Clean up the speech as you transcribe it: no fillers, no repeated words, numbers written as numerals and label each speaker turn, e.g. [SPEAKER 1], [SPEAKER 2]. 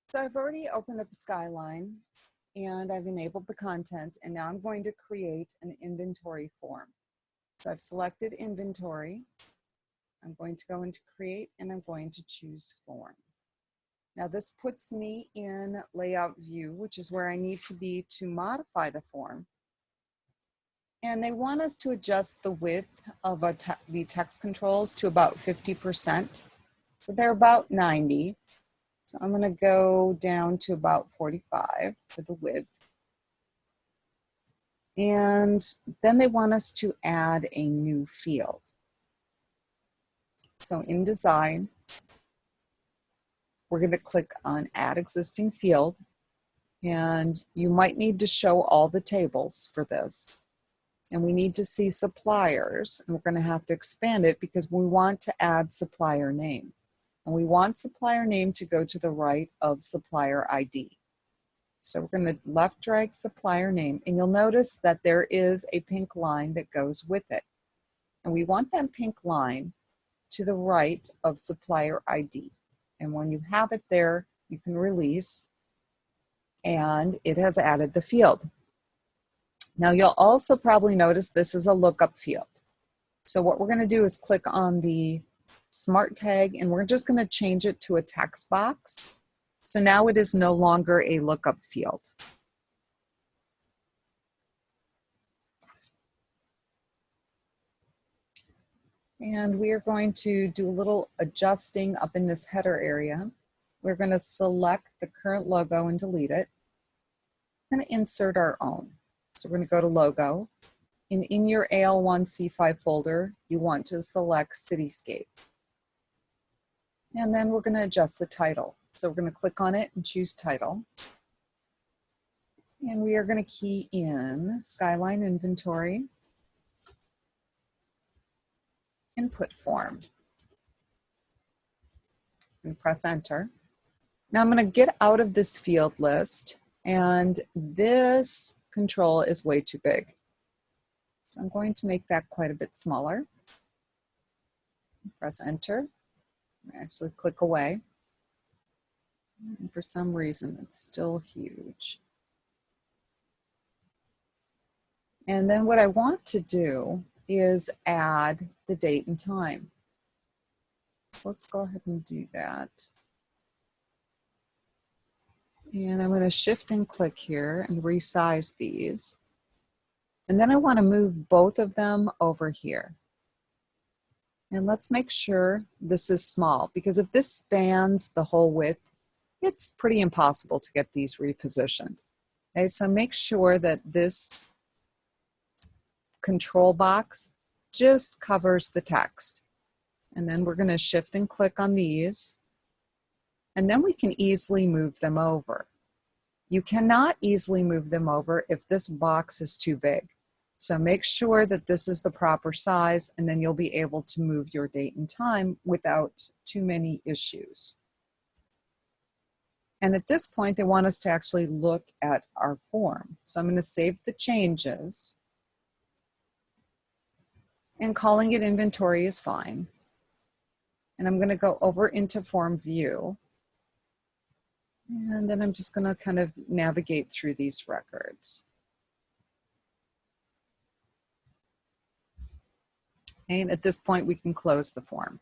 [SPEAKER 1] So I've already opened up a Skyline and I've enabled the content, and now I'm going to create an inventory form. So I've selected inventory. I'm going to go into create and I'm going to choose form. Now this puts me in layout view, which is where I need to be to modify the form. And they want us to adjust the width of the text controls to about 50%. So they're about 90. So I'm going to go down to about 45 for the width. And then they want us to add a new field. So in design, we're going to click on add existing field. And you might need to show all the tables for this. And we need to see suppliers. And we're going to have to expand it because we want to add supplier name. And we want supplier name to go to the right of supplier ID. So we're going to left drag supplier name, and you'll notice that there is a pink line that goes with it. And we want that pink line to the right of supplier ID. And when you have it there, you can release, and it has added the field. Now you'll also probably notice this is a lookup field. So what we're going to do is click on the Smart tag, and we're just going to change it to a text box. So now it is no longer a lookup field. And we are going to do a little adjusting up in this header area. We're going to select the current logo and delete it. We're going to insert our own. So we're going to go to logo. And in your AL1C5 folder, you want to select Cityscape. And then we're going to adjust the title. So we're going to click on it and choose title. And we are going to key in Skyline Inventory, Input Form, and press Enter. Now I'm going to get out of this field list, and this control is way too big. So I'm going to make that quite a bit smaller. Press Enter. Actually click away. And for some reason, it's still huge. And then what I want to do is add the date and time. So let's go ahead and do that. And I'm going to shift and click here and resize these. And then I want to move both of them over here. And let's make sure this is small, because if this spans the whole width, it's pretty impossible to get these repositioned. Okay, so make sure that this control box just covers the text. And then we're going to shift and click on these. And then we can easily move them over. You cannot easily move them over if this box is too big. So make sure that this is the proper size, and then you'll be able to move your date and time without too many issues. And at this point, they want us to actually look at our form. So I'm going to save the changes. And calling it inventory is fine. And I'm going to go over into form view. And then I'm just going to kind of navigate through these records. And at this point, we can close the form.